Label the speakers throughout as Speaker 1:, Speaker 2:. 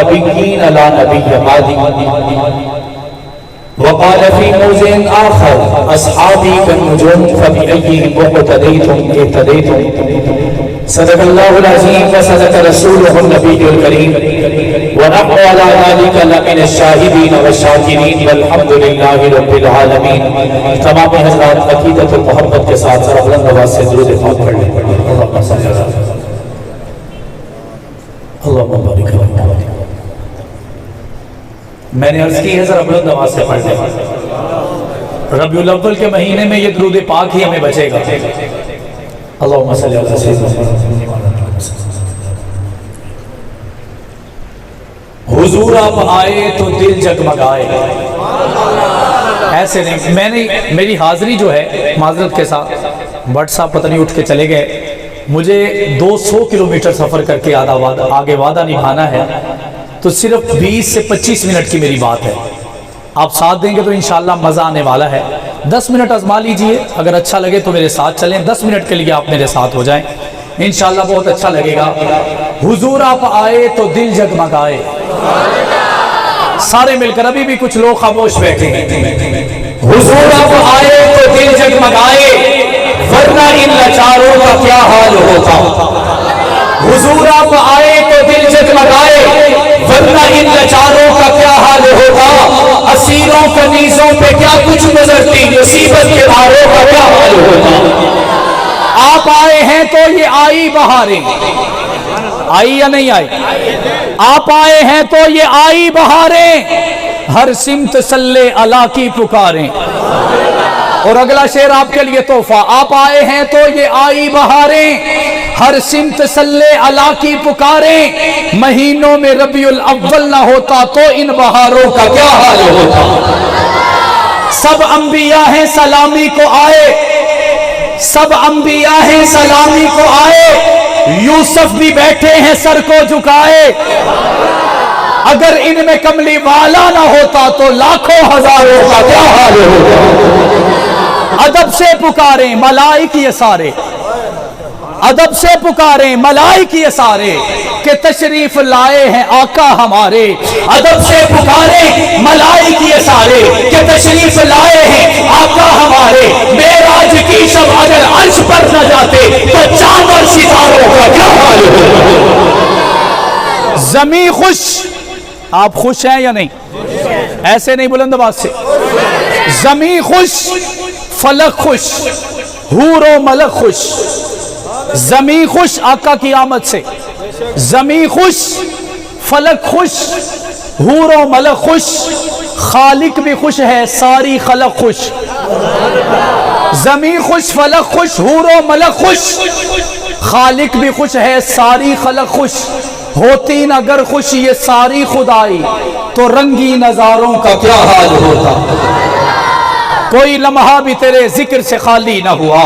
Speaker 1: نبيين لا نبي بعدي وقال في موضع آخر أصحابي كالنجوم فبأيهم اقتديتم اهتديتم صدق الله العظيم وصدق رسوله النبي الكريم ونحن على ذلك لمن الشاهدين والشاكرين والحمد لله رب العالمين. تمام حضرات عقیدت و محبت کے ساتھ ذرا بلند آواز سے درود پاک پڑھ لیں. اللهم صل علی اللهم بارک علی. میں نے عرض کی ہے ذرا بلند آواز سے پڑھ لیں. ربیع الاول کے مہینے میں یہ درود پاک ہی ہمیں بچے گا. اللهم صل علی سیدنا حضور آپ آئے تو دل جگمگائے. ایسے نہیں میری حاضری جو ہے معذرت کے ساتھ بٹ صاحب پتہ نہیں اٹھ کے چلے گئے. مجھے 200 کلومیٹر سفر کر کے آگے وعدہ نبھانا ہے تو صرف 20 سے 25 منٹ کی میری بات ہے. آپ ساتھ دیں گے تو انشاءاللہ مزہ آنے والا ہے. 10 منٹ آزما لیجئے, اگر اچھا لگے تو میرے ساتھ چلیں. 10 منٹ کے لیے آپ میرے ساتھ ہو جائیں, انشاءاللہ بہت اچھا لگے گا. حضور آپ آئے تو دل جگمگائے. سارے مل کر, ابھی بھی کچھ لوگ خاموش بیٹھے ہیں. حضور آپ آئے تو دل جگمگائے ورنہ ان لاچاروں کا کیا حال ہوتا. حضور آپ آئے تو دل جگمگائے ورنہ ان لاچاروں کا کیا حال ہوتا. اسیروں کنیزوں پہ کیا کچھ گزرتی, مصیبت کے باروں کا کیا حال ہوتا. آپ آئے ہیں تو یہ آئی بہاریں. آئی یا نہیں آئی؟ آپ آئے ہیں تو یہ آئی بہاریں, ہر سمت صلی اللہ کی پکاریں. اور اگلا شعر آپ کے لیے تحفہ. آپ آئے ہیں تو یہ آئی بہاریں, ہر سمت صلی اللہ کی پکاریں. مہینوں میں ربیع الاول نہ ہوتا تو ان بہاروں کا کیا حال ہوتا. سب انبیاء ہیں سلامی کو آئے, سب انبیاء ہیں سلامی کو آئے. یوسف بھی بیٹھے ہیں سر کو جھکائے. اگر ان میں کملی والا نہ ہوتا تو لاکھوں ہزاروں کا کیا حال ہوتا. ادب سے پکاریں ملائک یہ سارے, ادب سے پکاریں ملائک یہ سارے کہ تشریف لائے ہیں آقا ہمارے. ادب سے پکاریں ملائک یہ سارے کہ تشریف لائے ہیں آقا ہمارے. معراج کی شب اگر عرش پر نہ جاتے تو چاند اور ستاروں کا کیا حال ہوتا. زمین خوش, آپ خوش ہیں یا نہیں؟ ایسے نہیں, بلند آواز سے. زمین خوش, فلک خوش, حور و ملک خوش. زمین خوش آقا کی آمد سے, زمین خوش, فلک خوش, حور و ملک خوش. خالق بھی خوش ہے ساری خلق خوش. زمین خوش, فلک خوش, حور و ملک خوش. خالق بھی خوش ہے ساری خلق خوش. ہوتی نہ اگر خوش یہ ساری خدائی تو رنگی نظاروں کا کیا حال ہوتا. کوئی لمحہ بھی تیرے ذکر سے خالی نہ ہوا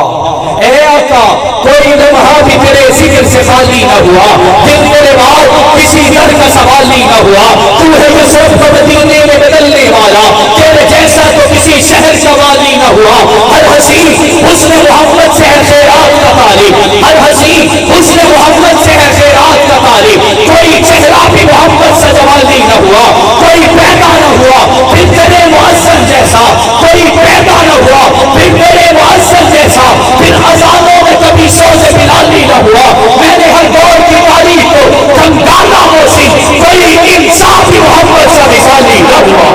Speaker 1: اے آقا, کوئی لمحہ بھی تیرے ذکر سے خالی نہ ہوا. دل تیرے بعد کسی در کا سوال ہی نہ ہوا. تو ہے یوسف کو مدینے میں بدلنے والا, تیرے جیسا تو کسی شہر کا والی نہ ہوا. ہر حسین حسن محمد سے ہے خیرات کا طالب, ہر حسین حسن محمد سے ہے خیرات کا طالب. کوئی چہرہ بھی محمد سے جوالی نہ ہوا, کوئی پیدا نہ ہوا پھر تیرے مؤذن جیسا, کوئی پیدا نہ ہوا پھر تیرے مؤذن جیسا. پھر اذانوں میں کبھی سوز بلالی نہ ہوا. میں نے ہر دور کی تاریخ کو کنگالا موسی, کوئی انصاف محمد سے مثالی نہ ہوا.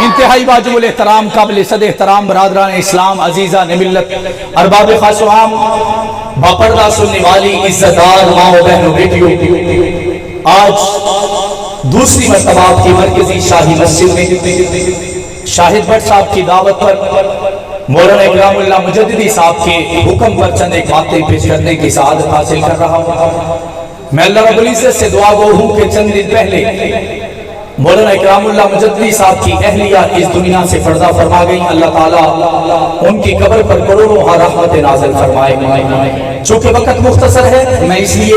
Speaker 1: انتہائی واجب الاحترام قابل صد احترام برادران اسلام, عزیزان ملت, ارباب خاص و عام, باپردہ سننے والی عزت دار ماں و بہن و بیٹیوں, آج دوسری مرتبہ آپ کی مرکزی شاہی مسجد میں شاہد بٹ صاحب کی دعوت پر مولانا اکرام اللہ مجددی صاحب کے حکم پر چند ایک باتیں پیش کرنے کی سعادت حاصل کر رہا ہوں. میں اللہ رب العزت سے دعا گو ہوں کہ چند دن پہلے مولانا اکرام اللہ مجددی صاحب کی اہلیہ اس دنیا سے پردہ فرما گئی. اللہ تعالیٰ ان کی قبر پر کروڑوں رحمت نازل فرمائے. چونکہ وقت مختصر ہے میں اس لیے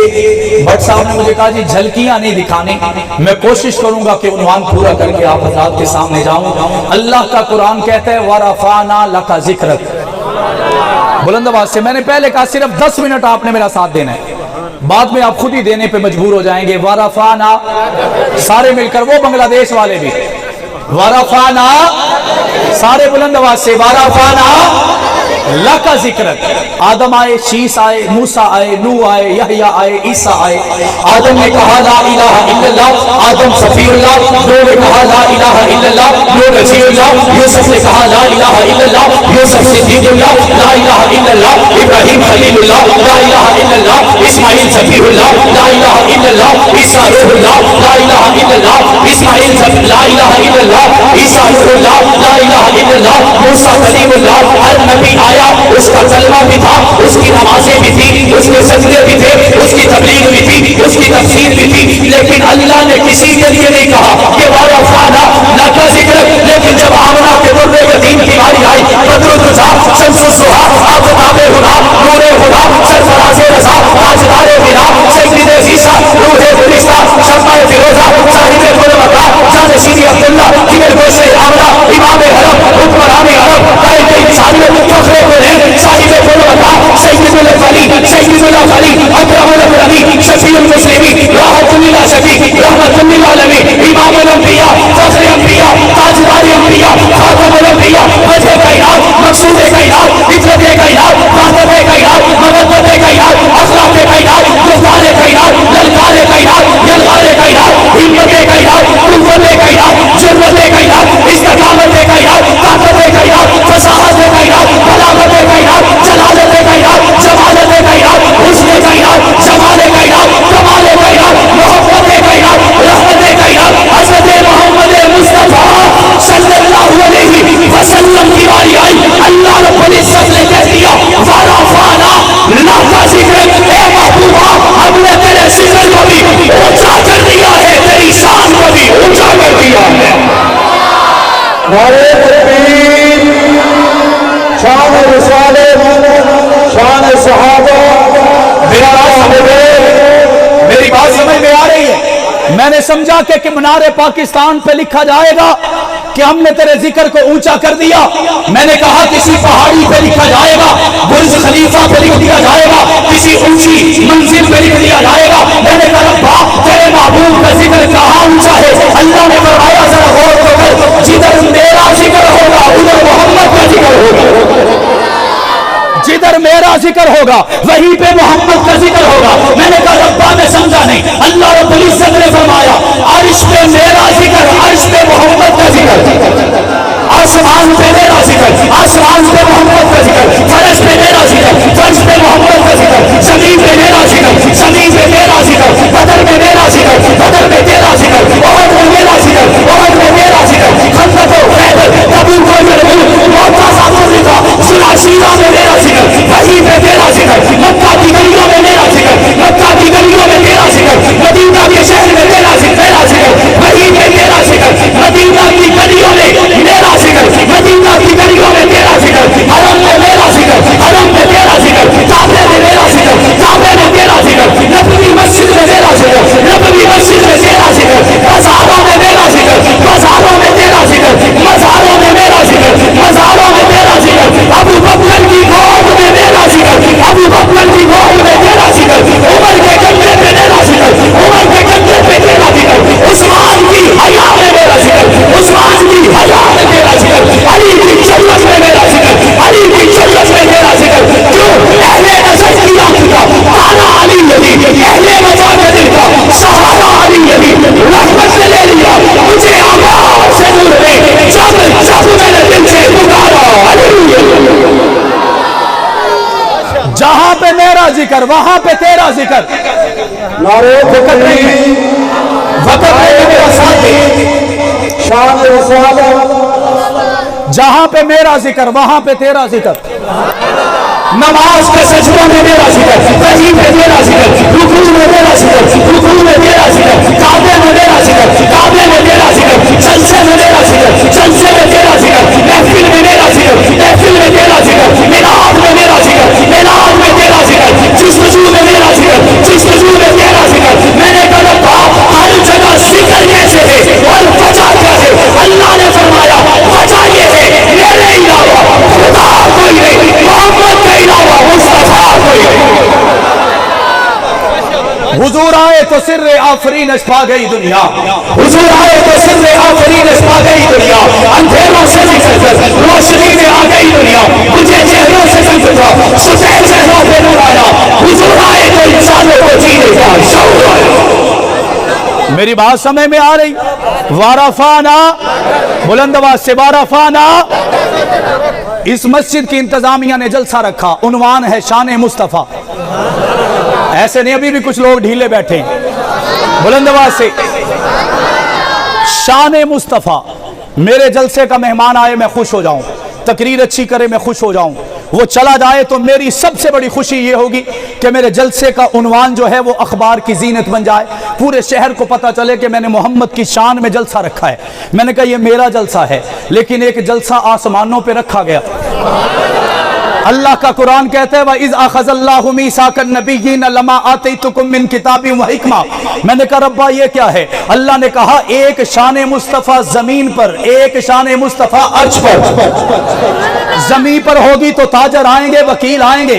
Speaker 1: بٹ صاحب نے مجھے کہا جی جھلکیاں نہیں دکھانے, میں کوشش کروں گا کہ عنوان پورا کر کے آپ حضرات کے سامنے جاؤں. اللہ کا قرآن کہتا ہے وَرَفَعْنَا لَكَ ذِكْرَكَ. بلند آواز سے, میں نے پہلے کہا صرف 10 منٹ آپ نے میرا ساتھ دینا ہے. بعد میں آپ خود ہی دینے پہ مجبور ہو جائیں گے. ورفعنا سارے مل کر, وہ بنگلہ دیش والے بھی, ورفعنا سارے بلند آواز سے, ورفعنا لکا ذکرک. آدم آئے, شیس آئے, موسیٰ آئے, نوح آئے, یحییٰ آئے, عیسیٰ آئے. آدم نے کہا لا الہ الا اللہ, آدم صفی اللہ. نوح نے کہا لا الہ الا اللہ, نوح نبی اللہ. یوسف نے کہا لا الہ الا اللہ, یوسف صدیق اللہ. لا الہ الا اللہ ابراہیم خلیل اللہ. لا الہ الا اللہ اسماعیل صفی اللہ. لا الہ الا اللہ عیسیٰ روح اللہ. لا الہ الا اللہ اسماعیل صفی. لا الہ الا اللہ عیسیٰ روح اللہ. لا الہ الا اللہ موسیٰ کلیم اللہ. ہر نبی آیا, اس کا کلمہ بھی تھا, اس کی نمازیں بھی تھی, اس کے سجدے بھی تھے, اس کی تبلیغ بھی تھی, اس کی تفسیر بھی تھی, لیکن اللہ نے کسی کے لیے نہیں کہا کہ ورفعنا لک ذکرک. لیکن جب آمنہ کے در یتیم کی باری آئی, بدر الدجا, شمس الضحیٰ, آفتاب ہدیٰ, نور ہدیٰ, سرفراز رضا, تاجدار غنا, سید عیسیٰ, روح فرشتہ, شمع فیروزہ, صاحب قربتہ, جانشین عبداللہ, جگر گوش آمنہ, امام حرم, حکمران عرب, قائد انسانیت, فخر قرآن, صاحب قربتہ, سید الولی, سید الاولی, اکرم الاکرمین, شفیع المسلمین, راحت للعاشقین, رحمت للعالمین, امام الانبیاء, فخر انبیاء, تاجدار انبیاء, خاتم الانبیاء, وجہ کائنات, مقصود کائنات, فطرت کائنات, خاتم کائنات, مودت کائنات, اخلاق کائنات, گفتار کائنات, للکار کائنات, یلغار کائنات, ہمت کائنات, قوت کائنات, جرأت کائنات, استقامت کائنات, طاقت کائنات, فصاحت کائنات, بلاغت کائنات, جلالت کائنات, جمالت کائنات, حسن کائنات, جمال کائنات, کمال کائنات, محبت کائنات, رحمت کائنات, حضرت محمد مصطفیٰ صلی اللہ علیہ وسلم کی باری آئی. اللہ رب العزت نے کہہ دیا ورفعنا لک ذکرک. اے محبوبہ, ہم نے تیرے ذکر کو بھی اونچا کر دیا ہے, تیری شان کو بھی اونچا کر دیا ہے.
Speaker 2: نعرہ تکبیر, شان رسالت, شان صحابہ.
Speaker 1: میری بات سمجھ میں آ رہی ہے؟ میں نے سمجھا کہ منار پاکستان پہ لکھا جائے گا کہ ہم نے تیرے ذکر کو اونچا کر دیا. میں نے کہا کسی پہاڑی پہ لکھا جائے گا, برج خلیفہ پہ لکھ دیا جائے گا, کسی اونچی منزل پہ لکھ دیا جائے گا. میں نے کہا ربا تیرے محبوب کا ذکر کہاں اونچا ہے؟ اللہ نے فرمایا ذرا غور تو کر, جدھر میرا ذکر ہوگا ادھر محمد کا ذکر ہوگا. جدھر میرا ذکر ہوگا وہیں پہ محمد کا ذکر ہوگا. میں نے کہا ربا میں سمجھا نہیں. اللہ رب العزت نے فرمایا عرش پہ میرا ذکر, عرش پہ محمد کا ذکر, آسمان پہ میرا ذکر, آسمان پہ محمد کا ذکر, فرش پہ میرا ذکر, فرش پہ محمد کا ذکر, زمین پہ میرا ذکر, زمین پہ میرا ذکر, بدر میں میرا ذکر, بدر میں تیرا ذکر, احد میں میرا ذکر, احد میں میرا ذکر, خندق و خیبر, تبوک و یرموک, موقع ذاتالرضا, سلاسیہ میں میرا ذکر, وحی میں میرا ذکر, مکہ کی گلیوں میں میرا ذکر, مکہ کی گلیوں میں میرا ذکر, مدینہ کے شہر میں میرا ذکر, وحی میں میرا ذکر, مدینہ کی گلیوں میں میرا ذکر, مدینہ کی گلیوں میں میرا ذکر, حرم میں میرا ذکر, حرم میں میرا ذکر, کعبے میں میرا ذکر, کعبے میں میرا ذکر, نبوی مسجد میں میرا ذکر, نبوی مسجد میں میرا ذکر, بازاروں میں میرا ذکر, بازاروں میں میرا ذکر, مزاروں میں میرا ذکر, مزاروں میں میرا ذکر, ابو بکر کی گود میں میرا ذکر, ابو بکر کی گود میں میرا ذکر, عمر کے کندھے پہ میرا ذکر, عمر کے کندھے پہ میرا ذکر, عثمان کی حیا میں میرا ذکر, عثمان کی حیا میں میرا ذکر, علی کی جنت میں میرا ذکر, علی کی جنت میں میرا ذکر. کیوں؟ اہل نظر کی آنکھ کا تانا علی نبی, اہل وفا کے دل کا سہارا علی نبی, رحمت نے لے لیا مجھے آواز سے نور میں, جب جب میں نے دل سے پکارا علی. جہاں پہ میرا ذکر وہاں پہ تیرا ذکر.
Speaker 2: نعرہ تکبیر,
Speaker 1: وقت ہے میرا ساتھی,
Speaker 2: شان رسالت,
Speaker 1: جہاں پہ میرا ذکر وہاں پہ تیرا ذکر. نماز کے سجدوں میں میرا ذکر, وحی میں میرا ذکر, رکوع میں میرا ذکر, رکوع میں میرا ذکر, کعبے میں میرا ذکر, کعبے میں میرا ذکر, جلسے میں میرا ذکر, جلسے میں میرا ذکر, محفل میں میرا ذکر, محفل میں میرا ذکر, میلاد میں میرا ذکر, میلاد میں تیرا ذکر, جستجو میں میرا ذکر, جستجو میں تیرا ذکر. میں نے کہا ہر جگہ ذکر کیسے ہے اور وجہ کیا ہے؟ اللہ نے فرمایا وجہ یہ ہے میرے علاوہ خدا کوئی نہیں, محمد کے علاوہ مصطفیٰ کوئی نہیں. तो सिर्रे आफरीन पा गई दुनिया, हुजूर आए तो सिर्रे आफरीन पा गई दुनिया, अंधेरों से निकलकर रोशनी में आ गई दुनिया, मुझे चेहरों से संकटा सफेद चेहरों पे नूर आया, हुजूर आए तो इंसानों को जीने का शौक आया। मेरी बात समझ में आ रही? वारफाना, बुलंद आवाज से वारफाना। इस मस्जिद की इंतजामिया ने जलसा रखा, उन्वान है शान मुस्तफा। ऐसे नहीं, अभी भी कुछ लोग ढीले बैठे हैं। बुलंद आवाज से शान मुस्तफा। मेरे जलसे का मेहमान आए मैं खुश हो जाऊं, तकरीर अच्छी करे मैं खुश हो जाऊं, वो चला जाए तो मेरी सबसे बड़ी खुशी ये होगी कि मेरे जलसे का उन्वान जो है वो अखबार की जीनत बन जाए, पूरे शहर को पता चले कि मैंने मोहम्मद की शान में जलसा रखा है। मैंने कहा ये मेरा जलसा है, लेकिन एक जलसा आसमानों पे रखा गया। अल्लाह का कुरान कहता है वइज़ अख़ज़ल्लाहु मीसाकन नबिय्यीन लमा आतैतुकुम मिन किताबिन व हिकमा। मैंने कहा रब्बा ये क्या है? अल्लाह ने कहा एक शान मुस्तफ़ा जमीन पर, एक शान मुस्तफ़ा अर्श पर। जमीन पर होगी तो ताजर आएंगे, वकील आएंगे,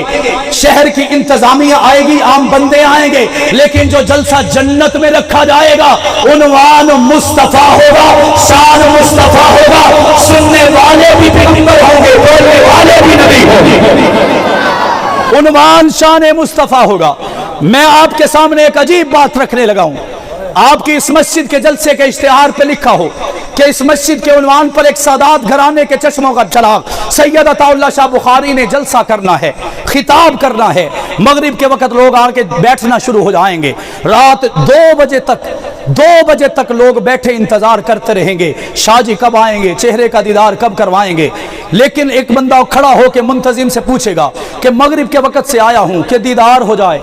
Speaker 1: शहर की इंतजामिया आएगी, आम बंदे आएंगे, लेकिन जो जलसा जन्नत में रखा जाएगा उन्वान मुस्तफ़ा होगा, शान मुस्तफ़ा होगा। सुनने वाले भी पैगंबर होंगे, बोलने वाले भी नबी होंगे। उन्वान शान मुस्तफा होगा। मैं आपके सामने एक अजीब बात रखने लगा हूं। आपकी इस मस्जिद के जलसे के इश्तिहार पे लिखा हो कि इस मस्जिद के उन्वान पर एक सादात घराने के चश्मों का चराग सैयद अताउल्लाह शाह बुखारी ने जलसा करना है, खिताब करना है। मगरिब के वक्त लोग आके बैठना शुरू हो जाएंगे, रात 2 बजे तक लोग बैठे इंतजार करते रहेंगे, शाह जी कब आएंगे, चेहरे का दीदार कब करवाएंगे। लेकिन एक बंदा खड़ा हो के मुंतजिम से पूछेगा कि मगरिब के वक्त से आया हूं कि दीदार हो जाए,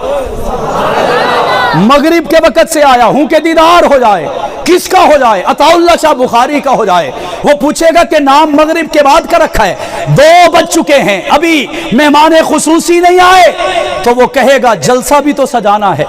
Speaker 1: मगरिब के वक्त से आया हूं कि दीदार हो जाए। किसका हो जाए? अताउल्लाह शाह बुखारी का हो जाए। वो पूछेगा कि नाम मगरिब के बाद का रखा है, 2 बज चुके हैं, अभी मेहमान खुसूसी नहीं आए, तो वो कहेगा जलसा भी तो सजाना है,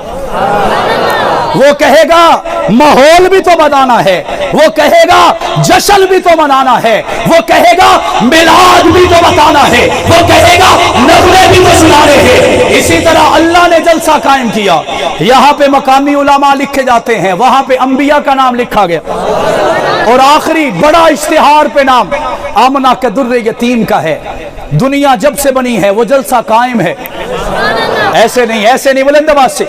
Speaker 1: वो कहेगा माहौल भी तो बनाना है, वो कहेगा जश्न भी तो मनाना है, वो कहेगा मिलाद भी तो बताना है, वो कहेगा नगमे भी तो सुनाने हैं। इसी तरह अल्लाह ने जलसा कायम किया। यहाँ पे मकामी उलमा लिखे जाते हैं, वहां पे अंबिया का नाम लिखा गया, और आखिरी बड़ा इश्तिहार पे नाम आमना के दुर्रे यतीम का है। दुनिया जब से बनी है वो जलसा कायम है। ऐसे नहीं, बुलंद आवाज से।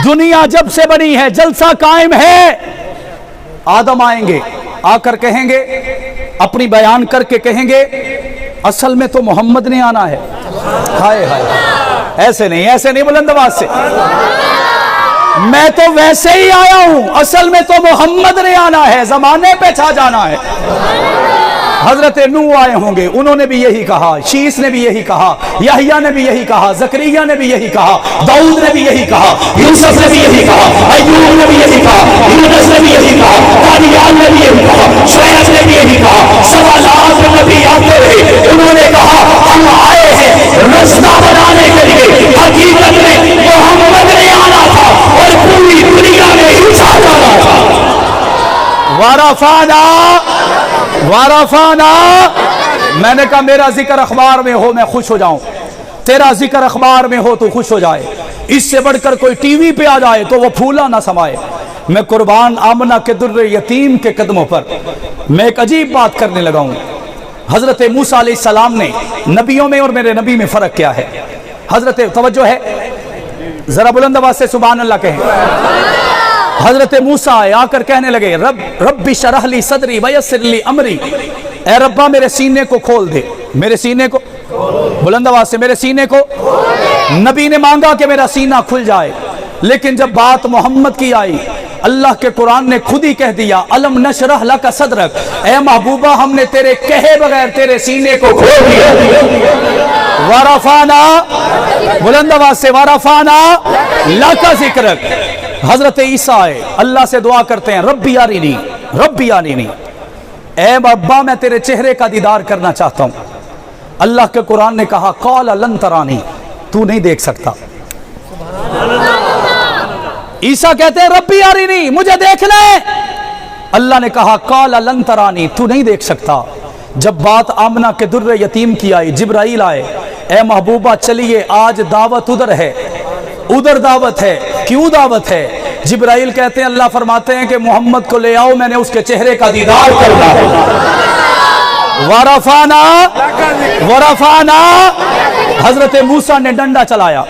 Speaker 1: दुनिया जब से बनी है जलसा कायम है। आदम आएंगे, आकर कहेंगे, अपनी बयान करके कहेंगे असल में तो मोहम्मद ने आना है। हाय हाय, ऐसे नहीं, बुलंद आवाज से। मैं तो वैसे ही आया हूं, असल में तो मोहम्मद ने आना है, जमाने पे छा जाना है। हजरत नूह आए होंगे, उन्होंने भी यही कहा, शीस ने भी यही कहा, यहया ने भी यही कहा, जकरिया ने भी यही कहा, दाऊद ने भी यही कहा, यूसुफ ने भी यही कहा, अय्यूब ने भी यही कहा, यूनुस ने भी यही कहा, दानियाल ने भी यही कहा, शुएब ने भी यही कहा। 1.25 लाख नबी आते रहे, उन्होंने कहा हम आए हैं रास्ता बनाने के लिए, हकीकत में मोहम्मद ने आना था और पूरी दुनिया में इंसान आना था। वारफाना। मैंने कहा मेरा जिक्र अखबार में हो मैं खुश हो जाऊं, तेरा जिक्र अखबार में हो तो खुश हो जाए। इससे बढ़कर कोई टीवी पे आ जाए तो वो फूला ना समाए। मैं कुर्बान आमना के दुर्रे यतीम के कदमों पर मैं एक अजीब बात करने लगा हूं। हजरत मूसा अलैहिस्सलाम ने, नबियों में और मेरे नबी में फर्क क्या है? हजरत, तवज्जो है, जरा बुलंद आवाज से सुभान अल्लाह कहें। हजरत मूसा आकर कहने लगे रब्बी शरह ली सदरी वयस्सिर ली अमरी, ए रब्बा मेरे सीने को खोल दे, मेरे सीने को, बुलंद आवाज से, मेरे सीने को। नबी ने मांगा कि मेरा सीना खुल जाए, लेकिन जब बात मोहम्मद की आई, अल्लाह के कुरान ने खुद ही कह दिया अलम नशरह लका सदरक, ए महबूबा हमने तेरे कहे बगैर तेरे सीने को खोल दिया। वारफाना, बुलंद आवाज से, वारफाना लका जिक्रक। हजरत ईसा आए, अल्लाह से दुआ करते हैं रब्बी यारीनी, ए अब्बा मैं तेरे चेहरे का दीदार करना चाहता हूं। अल्लाह के कुरान ने कहा क़ाल लन तरानी, तू नहीं देख सकता। ईसा कहते हैं रब्बी यारीनी, मुझे देखना है। अल्लाह ने कहा क़ाल लन तरानी, तू नहीं देख सकता। जब बात आमना के दुर्रे यतीम की आई, जिब्राइल आए, ए महबूबा चलिए आज दावत उधर है, उधर दावत है। क्यों दावत है? जिब्राइल कहते हैं, अल्लाह फरमाते हैं कि मोहम्मद को ले आओ, मैंने उसके चेहरे का दीदार करना है। वरफाना वरफाना, हजरत मूसा ने डंडा चलाया,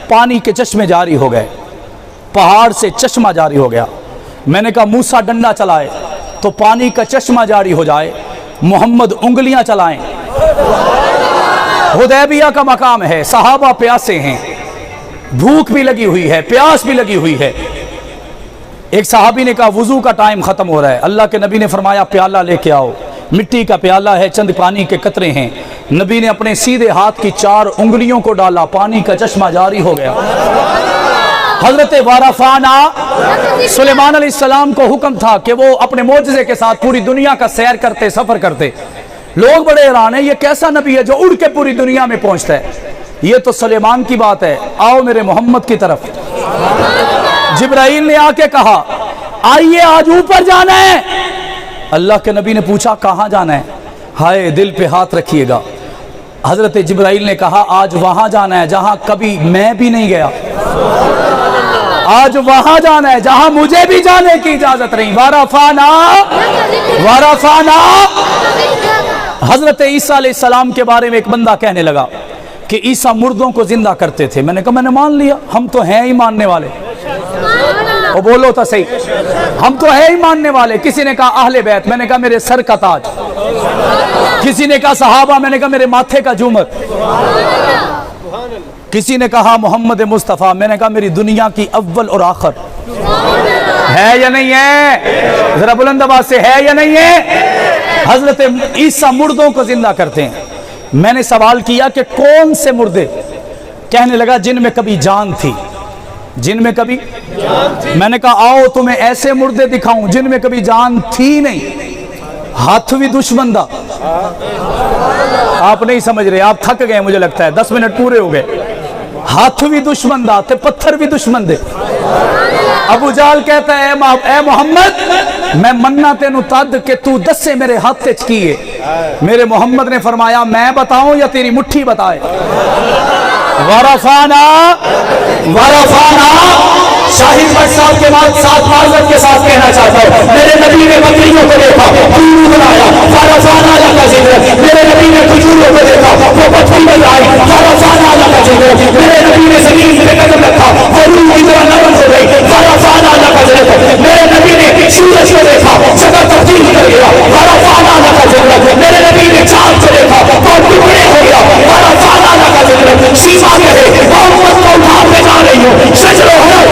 Speaker 1: पानी के चश्मे जारी हो गए, पहाड़ से चश्मा जारी हो गया। मैंने कहा मूसा डंडा चलाए तो पानी का चश्मा जारी हो जाए, मोहम्मद उंगलियां चलाएं। हुदैबिया का मकाम है, सहाबा प्यासे हैं, भूख भी लगी हुई है, प्यास भी लगी हुई है। एक सहाबी ने कहा वुजू का टाइम खत्म हो रहा है। अल्लाह के नबी ने फरमाया प्याला लेके आओ। मिट्टी का प्याला है, चंद पानी के कतरे हैं। नबी ने अपने सीधे हाथ की 4 उंगलियों को डाला, पानी का चश्मा जारी हो गया। हजरत वारफाना, सुलेमान अलैहिस्सलाम को हुक्म था कि वो अपने मोजज़े के साथ पूरी दुनिया का सैर करते, सफर करते। लोग बड़े हैरान हैं, ये कैसा नबी है जो उड़ के पूरी दुनिया में पहुंचता है? ये तो सुलेमान की बात है। आओ मेरे मोहम्मद की तरफ। जिब्राइल ने आके कहा आइए आज ऊपर जाना है। अल्लाह के नबी ने पूछा कहां जाना है? हाय दिल पे हाथ रखिएगा। हजरत जिब्राइल ने कहा आज वहां जाना है जहां कभी मैं भी नहीं गया, आज वहां जाना है जहां मुझे भी जाने की इजाजत नहीं। वारफाना वारफाना। हजरत ईसा अलैहिस्सलाम के बारे में एक बंदा कहने लगा कि ईसा मुर्दों को जिंदा करते थे। मैंने कहा मैंने मान लिया, हम तो हैं ही मानने वाले। वो बोलो तो सही, हम तो है ही मानने वाले। किसी ने कहा अहले बैत, मैंने कहा मेरे सर का ताज। किसी ने कहा सहाबा, मैंने कहा मेरे माथे का झूमर। किसी ने कहा मोहम्मद मुस्तफ़ा, मैंने कहा मेरी दुनिया की अव्वल और आखिर। है या नहीं है? जरा बुलंद आवाज से, है या नहीं है? हजरत ईसा मुर्दों को जिंदा करते हैं। मैंने सवाल किया कि कौन से मुर्दे? कहने लगा जिनमें कभी जान थी, जिनमें कभी मैंने कहा आओ तुम्हें ऐसे मुर्दे दिखाऊं जिनमें कभी जान थी नहीं। हाथ भी दुश्मन था। आप नहीं समझ रहे, आप थक गए मुझे लगता है, 10 मिनट पूरे हो गए। हाथ भी दुश्मन था, पत्थर भी दुश्मन थे। अबू जाल कहता है ए मोहम्मद मैं मन्ना तेनू तद के तू दसे मेरे हाथ च की है। मेरे मोहम्मद ने फरमाया मैं बताऊं या तेरी मुट्ठी बताए? वरफाना वरफाना। शाहिद भट्ट साहब के बाद साथ माजरत के साथ कहना चाहता हूं, मेरे नबी ने बकरियों को देखा, खजूर बनाया, वरफाना का जिक्र। मेरे नबी ने खजूरों को देखा, वो बकरी बनाई, वरफाना का जिक्र। मेरे नबी ने जमीन पे कदम रखा, वो रूह की तरह नरम हो गई, वरफाना का जिक्र। मेरे नबी ने सूरज को देखा, जगह तब्दील कर गया, वरफाना का जिक्र। मेरे नबी ने चांद को देखा, वो टुकड़े हो गया, वरफाना का जिक्र। सीमा कहे मोहम्मद को उठा के जा रही हो, सजरो हजर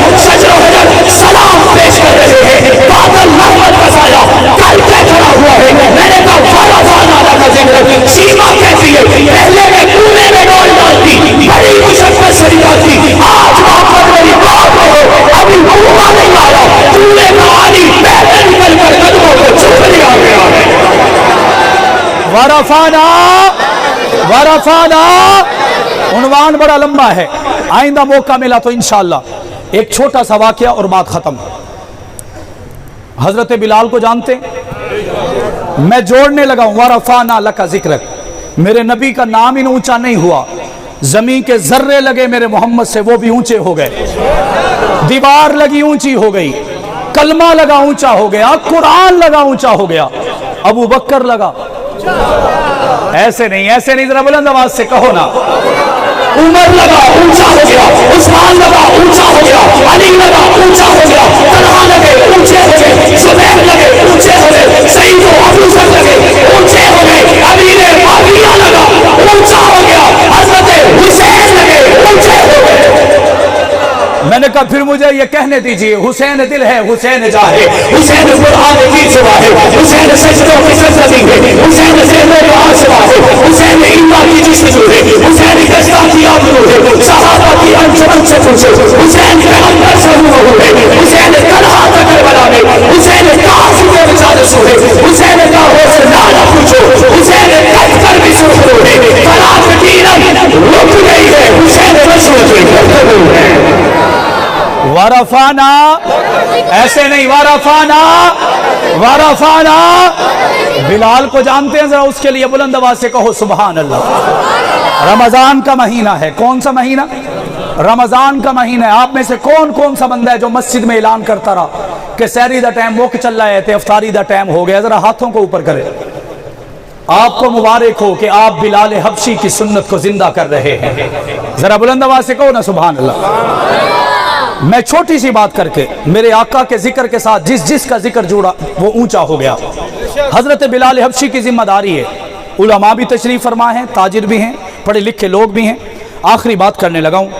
Speaker 1: सलाम पेश कर रहे हैं। बादल मोहम्मद का साया कल पे खड़ा हुआ है। मैंने कहा वरफाना का जिक्र। सीमा कहती है पहले मैं कूड़े में डोल डालती, बड़ी मुशक्कत से निकालती, आज वापस मेरी बात करो, अभी कुआं नहीं आया, कूड़े में आनी पहले निकल कर कदमों को चुप लिया गया है। वरफाना वरफाना। उन्वान बड़ा लंबा है, आइंदा मौका मिला तो इंशाअल्लाह एक छोटा सा वाकया और बात खत्म। हजरत बिलाल को जानते हैं? मैं जोड़ने लगा हूं, वरफाना लका जिक्र। मेरे नबी का नाम ही ऊंचा नहीं हुआ, जमीन के जर्रे लगे मेरे मोहम्मद से, वो भी ऊंचे हो गए। दीवार लगी ऊंची हो गई, कलमा लगा ऊंचा हो गया, कुरान लगा ऊंचा हो गया, अबू बकर लगा। ऐसे नहीं, जरा बुलंद आवाज से कहो ना। उमर लगा ऊंचा हो गया, उस्मान लगा ऊंचा हो गया, अली लगा ऊंचा हो गया, तलहा लगे ऊंचे हो गए, जुबैर लगे ऊंचे हो गए, सईद अबू बकर लगे ऊंचे हो गए, अमीर मुआविया लगा ऊंचा हो गया, हजरत हुसैन लगे ऊंचे हो गए। मैंने कहा फिर मुझे ये कहने दीजिए, हुसैन दिल है हुसैन जाहे, हुसैन कुरान की सुबह है, हुसैन सजदों की सरजमी है, हुसैन ज़ेरों का आसरा है, हुसैन ईमान की जिस्म है, हुसैन दस्ता की आबरू है, सहाबा की अंजुमन से पूछो, हुसैन पैगंबर से रूह है, हुसैन तलहा का करबला में, हुसैन कासिम के विचार से है, हुसैन का होश नाला पूछो, हुसैन कत्कर भी सुनो है, तलाक दीनम रुक गई है, हुसैन रसूल है। वरफाना, ऐसे नहीं, वरफाना वरफाना। बिलाल को जानते हैं? जरा उसके लिए बुलंद आवाज से कहो सुभान अल्लाह। रमजान का महीना है, कौन सा महीना? रमजान का महीना है, आप में से कौन कौन सा बंदा है जो मस्जिद में ऐलान करता रहा कि सहरी दा टाइम मुक चल रहा है, इफ्तारी दा टाइम हो गया? जरा हाथों को ऊपर करे। आपको मुबारक हो कि आप बिलाल हबशी की सुन्नत को जिंदा कर रहे हैं। जरा बुलंद आवाज से कहो ना सुभान अल्लाह। मैं छोटी सी बात करके मेरे आका के जिक्र के साथ जिस जिस का जिक्र जुड़ा वो ऊंचा हो गया। हजरत बिलाल हबशी की जिम्मेदारी है, उलमा भी तशरीफ फरमा हैं, ताजिर भी हैं, पढ़े लिखे लोग भी हैं। आखिरी बात करने लगा हूँ।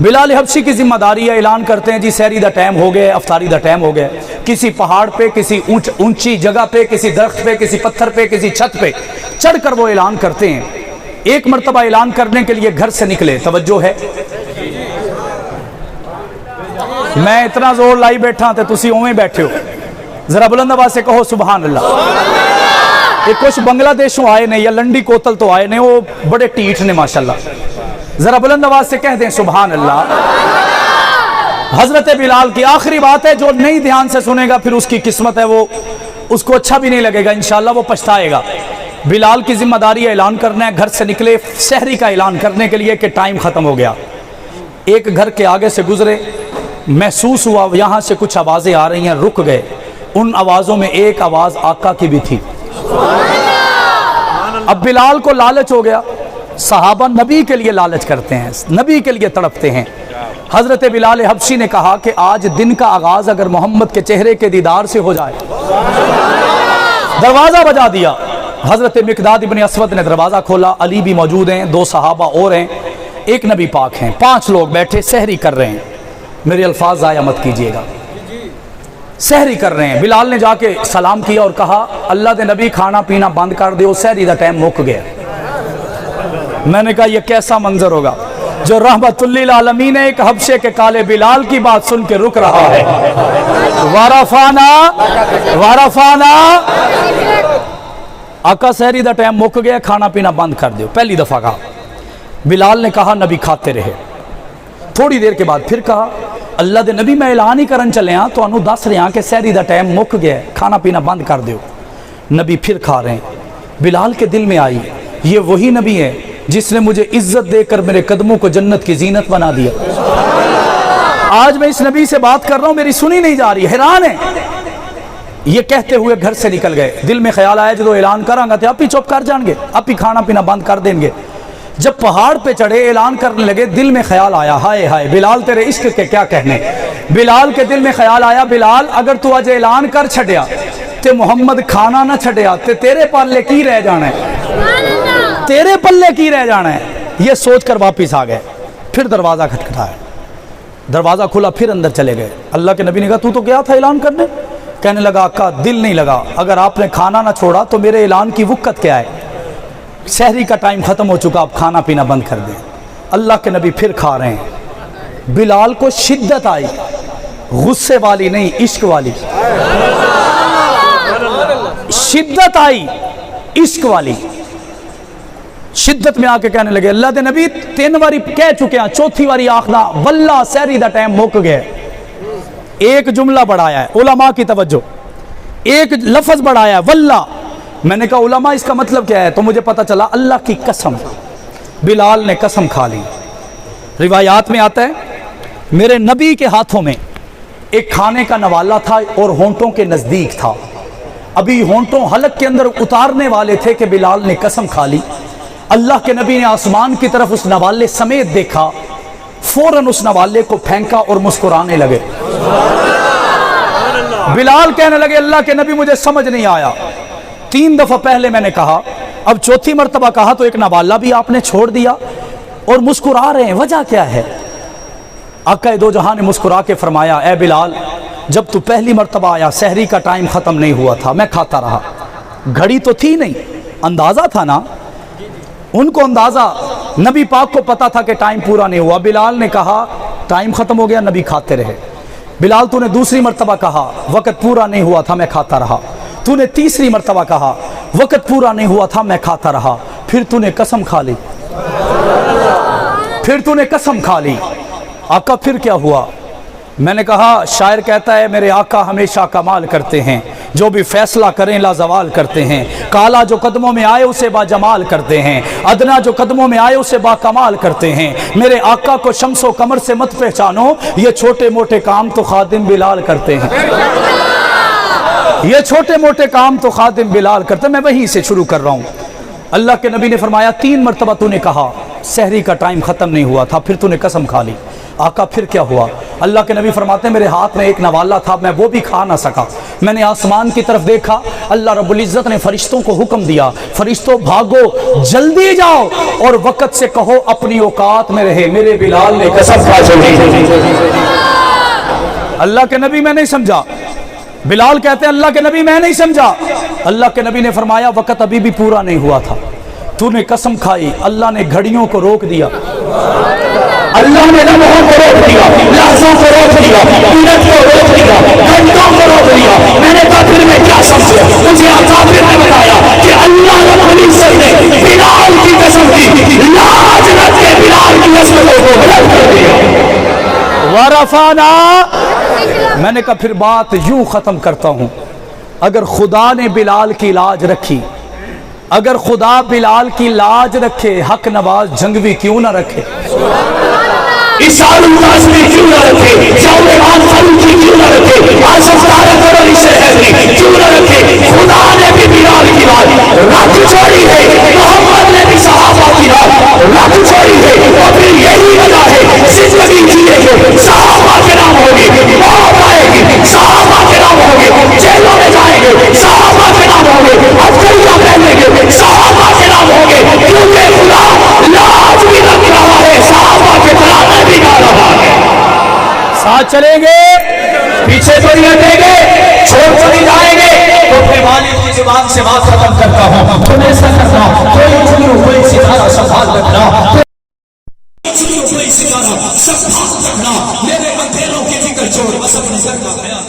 Speaker 1: बिलाल हबशी की जिम्मेदारी है, ऐलान करते हैं जी सहरी दा टाइम हो गया, अफ्तारी दा टाइम हो गया। किसी पहाड़ पे, किसी ऊंची जगह पे, किसी दरख्त पे, किसी पत्थर पे, किसी छत पे चढ़कर वो ऐलान करते हैं। एक मरतबा ऐलान करने के लिए घर से निकले, तवज्जो है, मैं इतना जोर लाई बैठा तो तुसी उवें बैठे हो। जरा बुलंद आवाज से कहो सुभान अल्लाह। एक कुछ बांग्लादेशों आए ने या लंडी कोतल तो आए ने, वो बड़े टीठ ने माशाल्लाह। जरा बुलंद आवाज से कह दें सुभान अल्लाह। हजरत बिलाल की आखिरी बात है, जो नहीं ध्यान से सुनेगा फिर उसकी किस्मत है, वो उसको अच्छा भी नहीं लगेगा, इंशाल्लाह वो पछताएगा। बिलाल की जिम्मेदारी ऐलान करना है। घर से निकले सहरी का ऐलान करने के लिए कि टाइम खत्म हो गया। एक घर के आगे से गुजरे, महसूस हुआ यहाँ से कुछ आवाजें आ रही हैं, रुक गए। उन आवाजों में एक आवाज आका की भी थी। अब बिलाल को लालच हो गया। सहाबा नबी के लिए लालच करते हैं, नबी के लिए तड़पते हैं। हजरत बिलाल हबशी ने कहा कि आज दिन का आगाज अगर मोहम्मद के चेहरे के दीदार से हो जाए। दरवाजा बजा दिया। हजरत मिकदाद इब्न असवद ने दरवाजा खोला। अली भी मौजूद हैं, 2 सहाबा और हैं, एक नबी पाक हैं। 5 लोग बैठे सहरी कर रहे हैं। मेरे अल्फाज ज़ाया मत कीजिएगा। सहरी कर रहे हैं। बिलाल ने जाके सलाम किया और कहा अल्लाह के नबी खाना पीना बंद कर दो, सहरी का टाइम मुक गया। मैंने कहा यह कैसा मंजर होगा जो रहमतुल्लिल आलमीन एक हबशे के काले बिलाल की बात सुन के रुक रहा है। वारफाना वारफाना। आका सहरी का टाइम मुक गया, खाना पीना बंद कर दो। पहली दफा कहा। बिलाल ने कहा नबी खाते रहे। थोड़ी देर के बाद फिर कहा अल्लाह दे नबी मैं ऐलान ही करन चले हाँ, तो दस रहे कि सहरी का टाइम मुक गया, खाना पीना बंद कर दो। नबी फिर खा रहे हैं। बिलाल के दिल में आई ये वही नबी है जिसने मुझे इज्जत देकर मेरे कदमों को जन्नत की जीनत बना दिया। आज मैं इस नबी से बात कर रहा हूं, मेरी सुनी नहीं जा रही, हैरान है। ये कहते हुए घर से निकल गए। दिल में ख्याल आया जो ऐलान करांगा तो आप ही चुप कर जाएंगे, आप ही खाना पीना बंद कर देंगे। जब पहाड़ पे चढ़े ऐलान करने लगे, दिल में ख्याल आया हाय हाय बिलाल तेरे इश्क के क्या कहने। बिलाल के दिल में ख्याल आया बिलाल अगर तू आज ऐलान कर छड़िया ते मोहम्मद खाना ना छड़िया ते तेरे पल्ले की रह जाना है, तेरे पल्ले की रह जाना है। ये सोचकर वापिस आ गए। फिर दरवाजा खटखटाया, दरवाजा खुला, फिर अंदर चले गए। अल्लाह के नबी ने कहा तू तो गया था ऐलान करने। कहने लगा अक्का दिल नहीं लगा, अगर आपने खाना ना छोड़ा तो मेरे ऐलान की वक़्त क्या है। सहरी का टाइम खत्म हो चुका, आप खाना पीना बंद कर दें। अल्लाह के नबी फिर खा रहे हैं। बिलाल को शिद्दत आई, गुस्से वाली नहीं इश्क वाली। शिद्दत आई इश्क वाली। शिद्दत में आके कहने लगे अल्लाह के नबी 3 बारी कह चुके हैं, चौथी बारी आखना वल्ला सहरी का टाइम मुक गया। एक जुमला बढ़ाया है, उलमा की तवज्जो, एक लफ्ज बढ़ाया वल्ला। मैंने कहा उलमा इसका मतलब क्या है, तो मुझे पता चला अल्लाह की कसम। बिलाल ने कसम खा ली। रिवायात में आता है मेरे नबी के हाथों में एक खाने का नवाला था और होंठों के नजदीक था। अभी होंठों हलक के अंदर उतारने वाले थे कि बिलाल ने कसम खा ली। अल्लाह के नबी ने आसमान की तरफ उस नवाले समेत देखा, फौरन उस नवाले को फेंका और मुस्कुराने लगे। बिलाल कहने लगे अल्लाह के नबी मुझे समझ नहीं आया, 3 दफा पहले मैंने कहा, अब चौथी मर्तबा कहा तो एक नवाला भी आपने छोड़ दिया और मुस्कुरा रहे हैं, वजह क्या है। आका दो जहां ने मुस्कुरा के फरमाया ए बिलाल जब तू पहली मर्तबा आया सहरी का टाइम खत्म नहीं हुआ था, मैं खाता रहा, घड़ी तो थी नहीं, अंदाजा था ना। उनको अंदाजा, नबी पाक को पता था कि टाइम पूरा नहीं हुआ। बिलाल ने कहा टाइम खत्म हो गया, नबी खाते रहे। बिलाल तूने दूसरी मर्तबा कहा वक़्त पूरा नहीं हुआ था, मैं खाता रहा। तूने तीसरी मर्तबा कहा वक़्त पूरा नहीं हुआ था, मैं खाता रहा। फिर तूने कसम खा ली, फिर तूने कसम खा ली। आका फिर क्या हुआ। मैंने कहा शायर कहता है मेरे आका हमेशा कमाल करते हैं, जो भी फैसला करें लाजवाल करते हैं, काला जो कदमों में आए उसे बाजमाल करते हैं, अदना जो कदमों में आए उसे बाकमाल करते हैं। मेरे आका को शम्सो कमर से मत पहचानो, ये छोटे मोटे काम तो खादिम बिलाल करते हैं। ये छोटे मोटे काम तो खादिम बिलाल करते हैं। मैं वहीं से शुरू कर रहा हूँ। अल्लाह के नबी ने फरमाया 3 मरतबा तूने कहा सहरी का टाइम ख़त्म नहीं हुआ था, फिर तूने कसम खा ली। आका फिर क्या हुआ? अल्लाह के नबी फरमाते हैं मेरे हाथ में एक नवाला था, मैं वो भी खा ना सका। मैंने आसमान की तरफ देखा, अल्लाह रब्बुल इज़्ज़त ने फरिश्तों को हुक्म दिया, फरिश्तों भागो, जल्दी जाओ और वक़्त से कहो अपनी औकात में रहे। मेरे बिलाल ने कसम खा ली। अल्लाह के नबी मैं नहीं समझा। बिलाल कहते हैं अल्लाह के नबी मैं नहीं समझा। अल्लाह के नबी ने फरमाया वक़्त अभी भी पूरा नहीं हुआ था, तूने कसम खाई। अल्लाह ने घड़ियों को रोक दिया,
Speaker 2: अल्लाह ने लम्हों को रोक दिया, लहज़ों को रोक दिया, मिनट को रोक दिया, घंटों को रोक दिया। मैंने कहा फिर मैं क्या समझे? मुझे आकाबिर ने बताया कि अल्लाह रब्बुल इज़्ज़त ने बिलाल की कसम दी, लाज रख के बिलाल की कसमों को रद्द कर दिया।
Speaker 1: वरफाना, मैंने कहा फिर बात यूं ख़त्म करता हूँ। अगर खुदा ने बिलाल की लाज रखी, अगर खुदा बिलाल की लाज रखे, हक नवाज जंगवी क्यों ना रखे?
Speaker 2: इसारुल कासमी क्यों ना रखे? जाऊलेमान फारूकी क्यों ना रखे? आसफ तारक और इसे हैदरी क्यों ना रखे? खुदा ने भी बिलाल की लाज रख छोड़ी है, मोहम्मद ने भी सहाबा की लाज रख छोड़ी है। और फिर यही वजह है जिंदगी जिएंगे सहाबा के नाम होगी, मौत आएगी सहाबा के नाम होगी, जेलों में जाएंगे सहाबा के नाम होंगे, अफसरिया पहनेंगे सहाबा के नाम होंगे, क्योंकि खुदा लाज भी रख रहा है, सहाबा के तराने भी गा रहा है।
Speaker 1: साथ चलेंगे,
Speaker 2: पीछे तो नहीं हटेंगे, छोड़ तो नहीं जाएंगे। तो अपने वालिद की जुबान से बात खत्म करता हूँ। तुम ऐसा करना, कोई चुनू कोई सितारा संभाल रखना, कोई सितारा संभाल रखना। मेरे अंधेरों की फिक्र छोड़, बस अपने सर का ख्याल।